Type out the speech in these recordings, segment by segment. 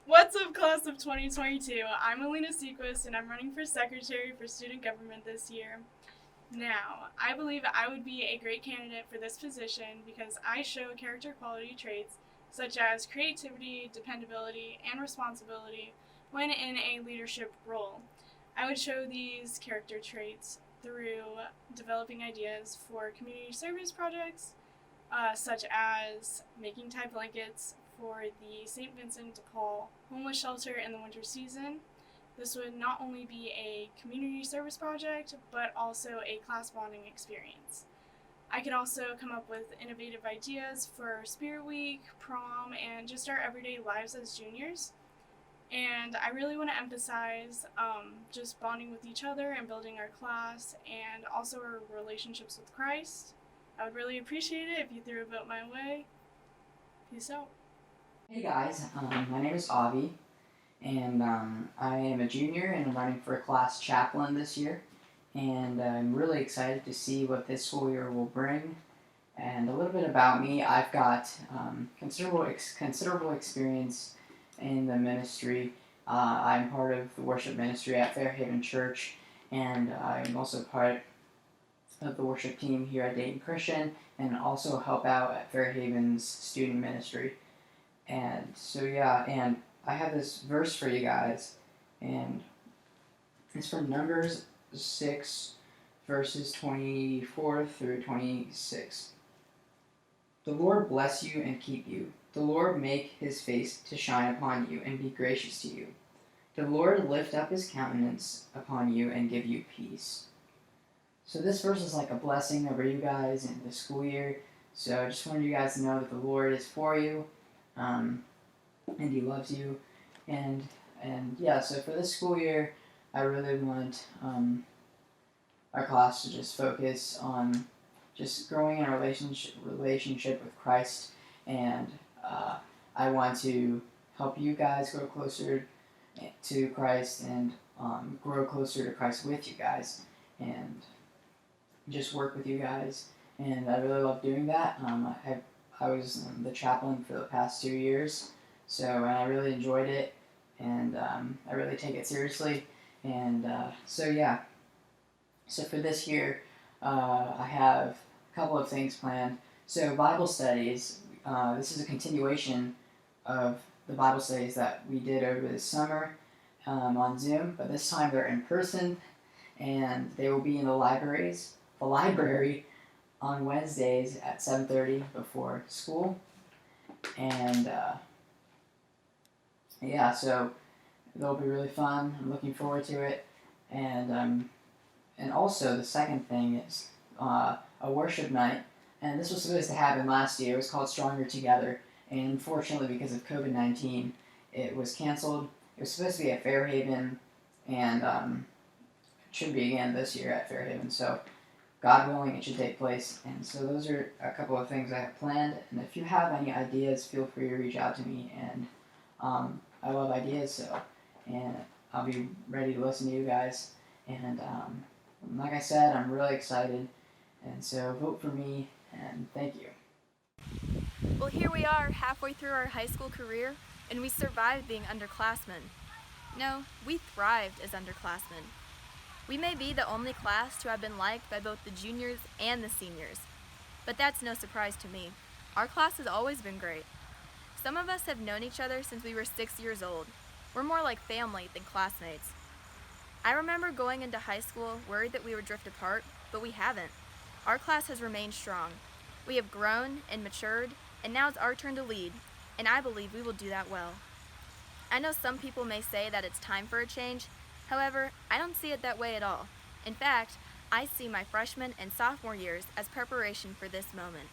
What's up, class of 2022? I'm Alina Sequesta, and I'm running for Secretary for Student Government this year. Now, I believe I would be a great candidate for this position because I show character quality traits such as creativity, dependability, and responsibility when in a leadership role. I would show these character traits through developing ideas for community service projects, such as making Tide blankets for the St. Vincent de Paul homeless shelter in the winter season. This would not only be a community service project, but also a class bonding experience. I could also come up with innovative ideas for Spirit Week, prom, and just our everyday lives as juniors. And I really want to emphasize just bonding with each other and building our class and also our relationships with Christ. I would really appreciate it if you threw a vote my way. Peace out. Hey guys, my name is Avi, and I am a junior and I'm running for a class chaplain this year. And I'm really excited to see what this school year will bring. And a little bit about me, I've got considerable experience in the ministry. I'm part of the worship ministry at Fairhaven Church, and I'm also part of the worship team here at Dayton Christian, and also help out at Fairhaven's student ministry. And so yeah, and I have this verse for you guys, and it's from Numbers 6, verses 24 through 26. The Lord bless you and keep you. The Lord make his face to shine upon you and be gracious to you. The Lord lift up his countenance upon you and give you peace. So this verse is like a blessing over you guys in the school year. So I just wanted you guys to know that the Lord is for you, and he loves you. And yeah, so for this school year, I really want our class to just focus on just growing in a relationship with Christ, and I want to help you guys grow closer to Christ and grow closer to Christ with you guys, and just work with you guys. And I really love doing that. I was the chaplain for the past 2 years, and I really enjoyed it, and I really take it seriously. And so yeah, so for this year, I have a couple of things planned. So Bible studies, this is a continuation of the Bible studies that we did over the summer on Zoom, but this time they're in person, and they will be in the library on Wednesdays at 7:30 before school. And yeah, so they'll be really fun. I'm looking forward to it. And also the second thing is a worship night. And this was supposed to happen last year. It was called Stronger Together. And unfortunately, because of COVID-19, it was canceled. It was supposed to be at Fairhaven, and it should be again this year at Fairhaven. So God willing, it should take place. And so those are a couple of things I have planned. And if you have any ideas, feel free to reach out to me. And I love ideas, and I'll be ready to listen to you guys. And like I said, I'm really excited. And so vote for me, and thank you. Well, here we are halfway through our high school career, and we survived being underclassmen. No, we thrived as underclassmen. We may be the only class to have been liked by both the juniors and the seniors, but that's no surprise to me. Our class has always been great. Some of us have known each other since we were 6 years old. We're more like family than classmates. I remember going into high school worried that we would drift apart, but we haven't. Our class has remained strong. We have grown and matured, and now it's our turn to lead, and I believe we will do that well. I know some people may say that it's time for a change. However, I don't see it that way at all. In fact, I see my freshman and sophomore years as preparation for this moment.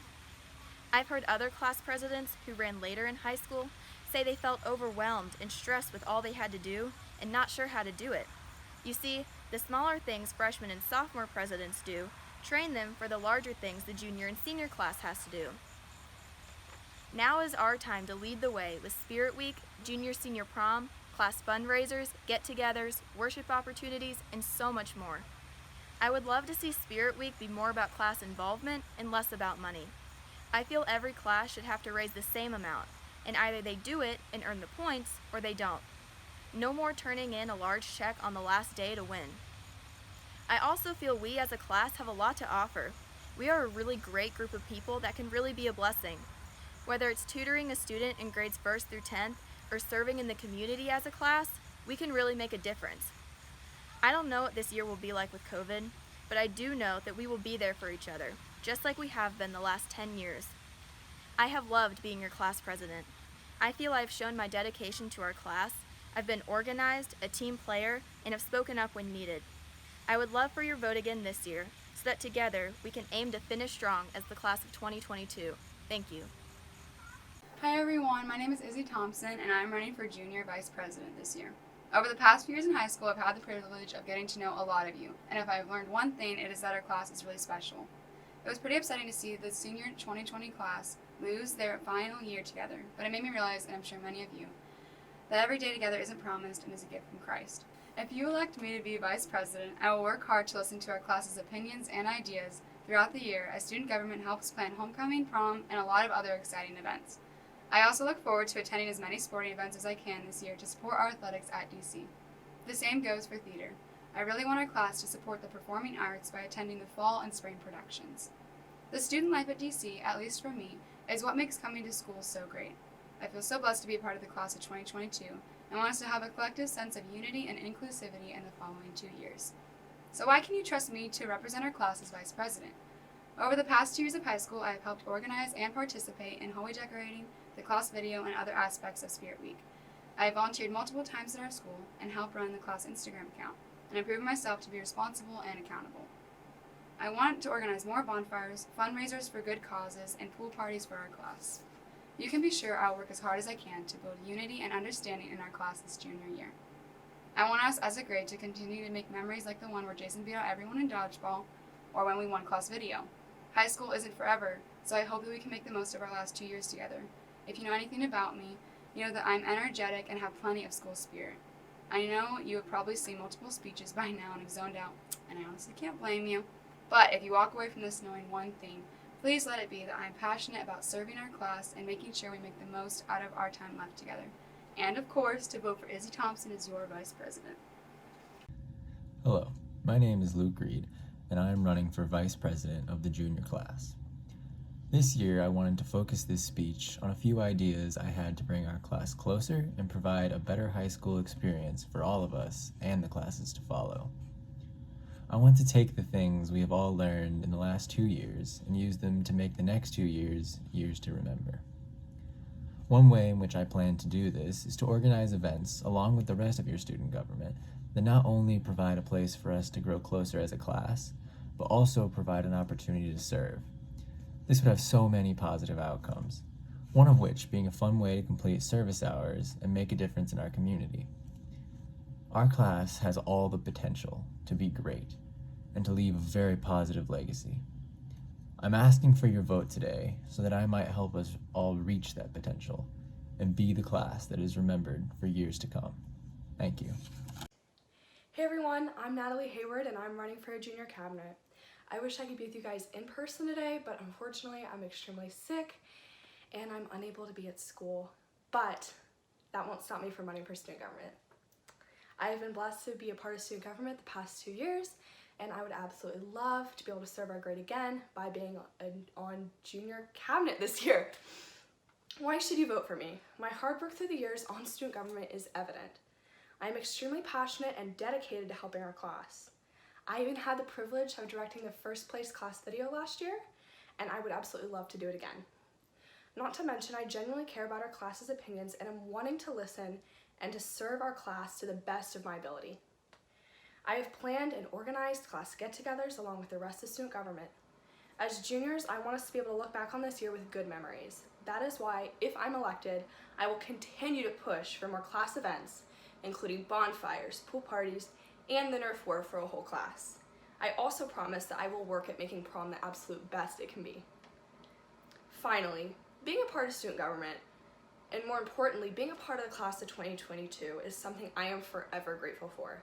I've heard other class presidents who ran later in high school say they felt overwhelmed and stressed with all they had to do and not sure how to do it. You see, the smaller things freshmen and sophomore presidents do train them for the larger things the junior and senior class has to do. Now is our time to lead the way with Spirit Week, junior-senior prom, class fundraisers, get-togethers, worship opportunities, and so much more. I would love to see Spirit Week be more about class involvement and less about money. I feel every class should have to raise the same amount, and either they do it and earn the points or they don't. No more turning in a large check on the last day to win. I also feel we as a class have a lot to offer. We are a really great group of people that can really be a blessing. Whether it's tutoring a student in grades 1st through 10th or serving in the community as a class, we can really make a difference. I don't know what this year will be like with COVID, but I do know that we will be there for each other, just like we have been the last 10 years. I have loved being your class president. I feel I've shown my dedication to our class. I've been organized, a team player, and have spoken up when needed. I would love for your vote again this year, so that together we can aim to finish strong as the class of 2022. Thank you. Hi everyone, my name is Izzy Thompson and I'm running for Junior Vice President this year. Over the past few years in high school, I've had the privilege of getting to know a lot of you, and if I've learned one thing, it is that our class is really special. It was pretty upsetting to see the senior 2020 class lose their final year together, but it made me realize, and I'm sure many of you, that every day together isn't promised and is a gift from Christ. If you elect me to be Vice President, I will work hard to listen to our class's opinions and ideas throughout the year as student government helps plan homecoming, prom, and a lot of other exciting events. I also look forward to attending as many sporting events as I can this year to support our athletics at DC. The same goes for theater. I really want our class to support the performing arts by attending the fall and spring productions. The student life at DC, at least for me, is what makes coming to school so great. I feel so blessed to be a part of the class of 2022 and want us to have a collective sense of unity and inclusivity in the following 2 years. So why can you trust me to represent our class as Vice President? Over the past 2 years of high school, I have helped organize and participate in hallway decorating, the class video, and other aspects of Spirit Week. I have volunteered multiple times at our school and helped run the class Instagram account, and I've proven myself to be responsible and accountable. I want to organize more bonfires, fundraisers for good causes, and pool parties for our class. You can be sure I'll work as hard as I can to build unity and understanding in our class this junior year. I want us as a grade to continue to make memories like the one where Jason beat out everyone in dodgeball, or when we won class video. High school isn't forever, so I hope that we can make the most of our last 2 years together. If you know anything about me, you know that I'm energetic and have plenty of school spirit. I know you have probably seen multiple speeches by now and have zoned out, and I honestly can't blame you. But if you walk away from this knowing one thing, please let it be that I'm passionate about serving our class and making sure we make the most out of our time left together. And of course, to vote for Izzy Thompson as your Vice President. Hello, my name is Luke Reed, and I am running for Vice President of the junior class. This year, I wanted to focus this speech on a few ideas I had to bring our class closer and provide a better high school experience for all of us and the classes to follow. I want to take the things we have all learned in the last 2 years and use them to make the next 2 years years to remember. One way in which I plan to do this is to organize events along with the rest of your student government that not only provide a place for us to grow closer as a class, but also provide an opportunity to serve. This would have so many positive outcomes, one of which being a fun way to complete service hours and make a difference in our community. Our class has all the potential to be great and to leave a very positive legacy. I'm asking for your vote today so that I might help us all reach that potential and be the class that is remembered for years to come. Thank you. Hey everyone, I'm Natalie Hayward and I'm running for a junior cabinet. I wish I could be with you guys in person today, but unfortunately I'm extremely sick and I'm unable to be at school. But that won't stop me from running for student government. I have been blessed to be a part of student government the past 2 years, and I would absolutely love to be able to serve our grade again by being on junior cabinet this year. Why should you vote for me? My hard work through the years on student government is evident. I am extremely passionate and dedicated to helping our class. I even had the privilege of directing the first place class video last year, and I would absolutely love to do it again. Not to mention, I genuinely care about our class's opinions and am wanting to listen and to serve our class to the best of my ability. I have planned and organized class get-togethers along with the rest of student government. As juniors, I want us to be able to look back on this year with good memories. That is why, if I'm elected, I will continue to push for more class events, including bonfires, pool parties, and the Nerf war for a whole class. I also promise that I will work at making prom the absolute best it can be. Finally, being a part of student government, and more importantly, being a part of the class of 2022 is something I am forever grateful for.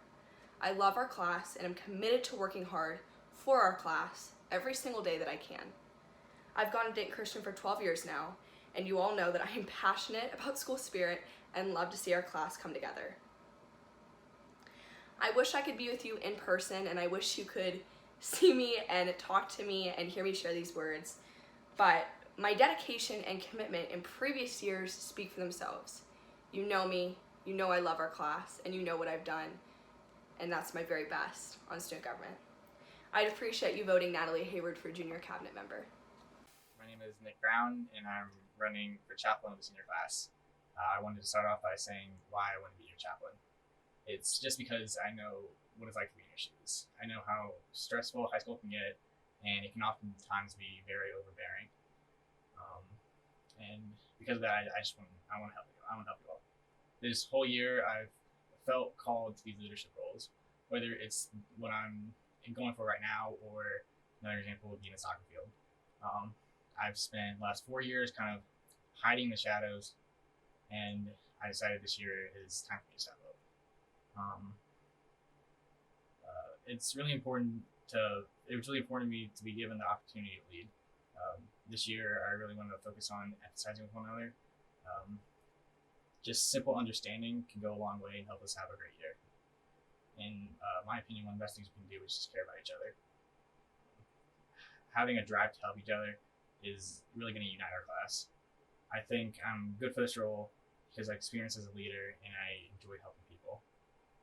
I love our class and am committed to working hard for our class every single day that I can. I've gone to Dayton Christian for 12 years now, and you all know that I am passionate about school spirit and love to see our class come together. I wish I could be with you in person, and I wish you could see me and talk to me and hear me share these words, but my dedication and commitment in previous years speak for themselves. You know me, you know I love our class, and you know what I've done, and that's my very best on student government. I'd appreciate you voting Natalie Hayward for junior cabinet member. My name is Nick Brown, and I'm running for chaplain of the senior class. I wanted to start off by saying why I want to be your chaplain. It's just because I know what it's like to be in your shoes. I know how stressful high school can get, and it can oftentimes be very overbearing. And because of that, I want to help you. I want to help you all. This whole year, I've felt called to these leadership roles, whether it's what I'm going for right now, or another example would be in a soccer field. I've spent the last 4 years kind of hiding the shadows, and I decided this year is time for me to step up. It was really important to me to be given the opportunity to lead. This year, I really wanted to focus on emphasizing with one another. Just simple understanding can go a long way and help us have a great year. In my opinion, one of the best things we can do is just care about each other. Having a drive to help each other is really going to unite our class. I think I'm good for this role because I experience as a leader and I enjoy helping people.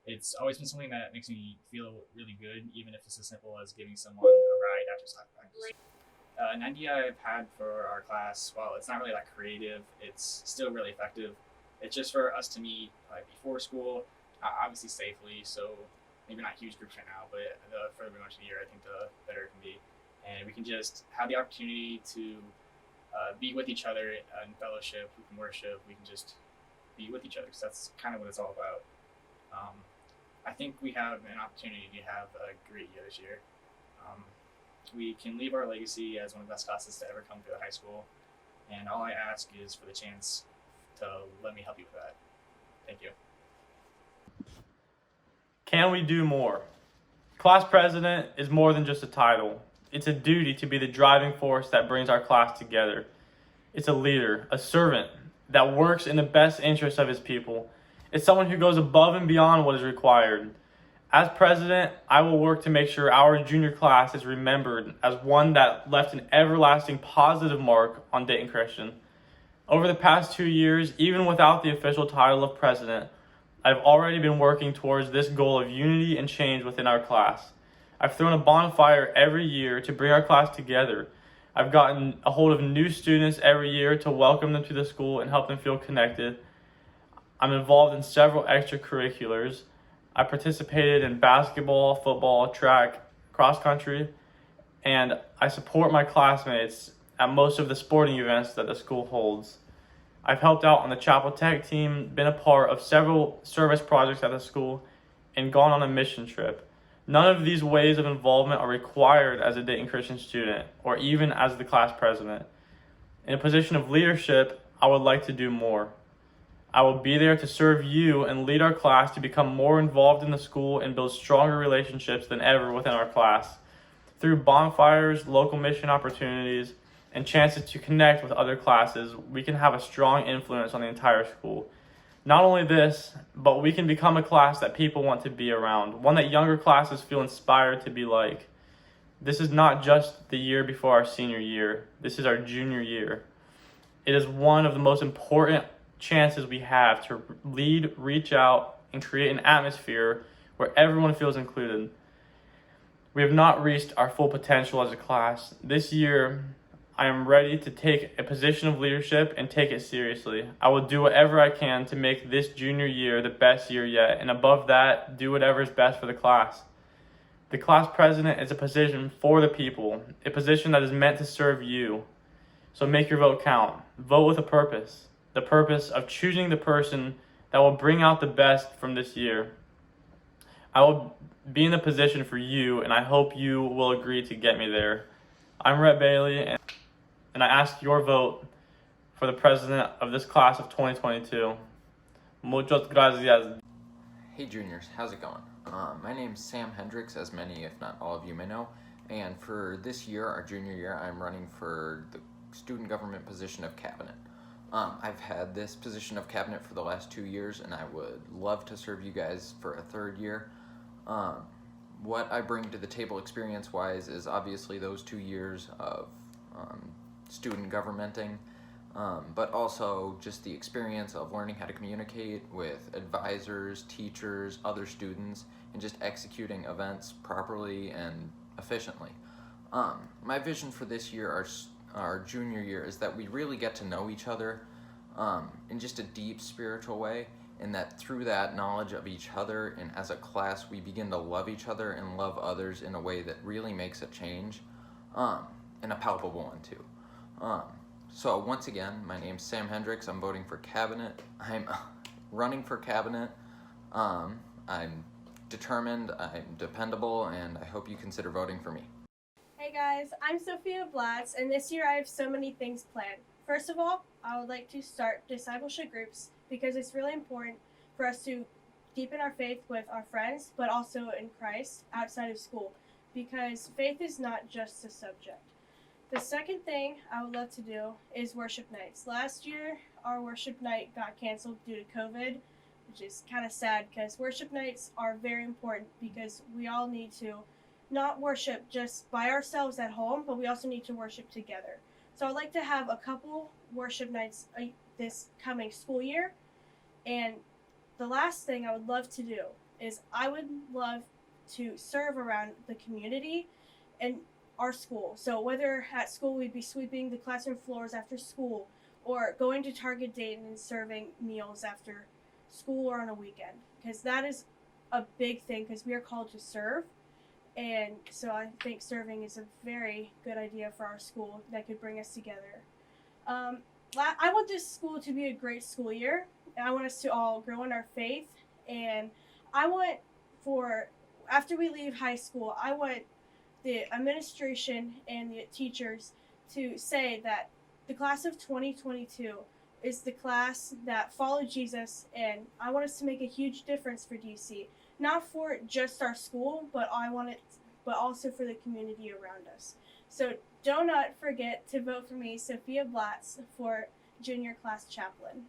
It's always been something that makes me feel really good, even if it's as simple as giving someone a ride after soccer practice. An idea I've had for our class, while it's not really that creative, it's still really effective. It's just for us to meet before school, obviously safely, so maybe not huge groups right now, but the further we go into the year, I think the better it can be. And we can just have the opportunity to be with each other in fellowship, we can worship, we can just be with each other, because that's kind of what it's all about. I think we have an opportunity to have a great year this year. We can leave our legacy as one of the best classes to ever come through the high school, and all I ask is for the chance to let me help you with that. Thank you. Can we do more? Class president is more than just a title. It's a duty to be the driving force that brings our class together. It's a leader, a servant that works in the best interest of his people. It's someone who goes above and beyond what is required. As president, I will work to make sure our junior class is remembered as one that left an everlasting positive mark on Dayton Christian. Over the past 2 years, even without the official title of president, I've already been working towards this goal of unity and change within our class. I've thrown a bonfire every year to bring our class together. I've gotten a hold of new students every year to welcome them to the school and help them feel connected. I'm involved in several extracurriculars. I participated in basketball, football, track, cross country, and I support my classmates at most of the sporting events that the school holds. I've helped out on the Chapel Tech team, been a part of several service projects at the school, and gone on a mission trip. None of these ways of involvement are required as a Dayton Christian student or even as the class president. In a position of leadership, I would like to do more. I will be there to serve you and lead our class to become more involved in the school and build stronger relationships than ever within our class. Through bonfires, local mission opportunities, and chances to connect with other classes, we can have a strong influence on the entire school. Not only this, but we can become a class that people want to be around, one that younger classes feel inspired to be like. This is not just the year before our senior year. This is our junior year. It is one of the most important chances we have to lead, reach out, and create an atmosphere where everyone feels included. We have not reached our full potential as a class. This year, I am ready to take a position of leadership and take it seriously. I will do whatever I can to make this junior year the best year yet, and above that, do whatever is best for the class. The class president is a position for the people, a position that is meant to serve you. So make your vote count. Vote with a purpose. The purpose of choosing the person that will bring out the best from this year. I will be in the position for you, and I hope you will agree to get me there. I'm Rhett Bailey, and I ask your vote for the president of this class of 2022. Muchas gracias. Hey juniors, how's it going? My name's Sam Hendricks, as many, if not all of you may know, and for this year, our junior year, I'm running for the student government position of cabinet. I've had this position of cabinet for the last 2 years, and I would love to serve you guys for a third year. What I bring to the table experience-wise is obviously those 2 years of student governmenting, but also just the experience of learning how to communicate with advisors, teachers, other students, and just executing events properly and efficiently. My vision for this year, our junior year, is that we really get to know each other in just a deep spiritual way, and that through that knowledge of each other and as a class we begin to love each other and love others in a way that really makes a change, and a palpable one too. So once again, my name's Sam Hendricks. I'm voting for cabinet. I'm running for cabinet. I'm determined, I'm dependable, and I hope you consider voting for me. Hey guys, I'm Sophia Vlads, and this year I have so many things planned. First of all, I would like to start discipleship groups because it's really important for us to deepen our faith with our friends, but also in Christ outside of school, because faith is not just a subject. The second thing I would love to do is worship nights. Last year, our worship night got canceled due to COVID, which is kind of sad because worship nights are very important because we all need to not worship just by ourselves at home, but we also need to worship together. So I'd like to have a couple worship nights this coming school year. And the last thing I would love to do is I would love to serve around the community and our school. So whether at school we'd be sweeping the classroom floors after school, or going to Target Dayton and serving meals after school or on a weekend, because that is a big thing because we are called to serve. And so I think serving is a very good idea for our school that could bring us together. I want this school to be a great school year. I want us to all grow in our faith. And I want after we leave high school, I want the administration and the teachers to say that the class of 2022 is the class that followed Jesus, and I want us to make a huge difference for DC. Not for just our school, but also for the community around us. So do not forget to vote for me, Sophia Vlads, for junior class chaplain.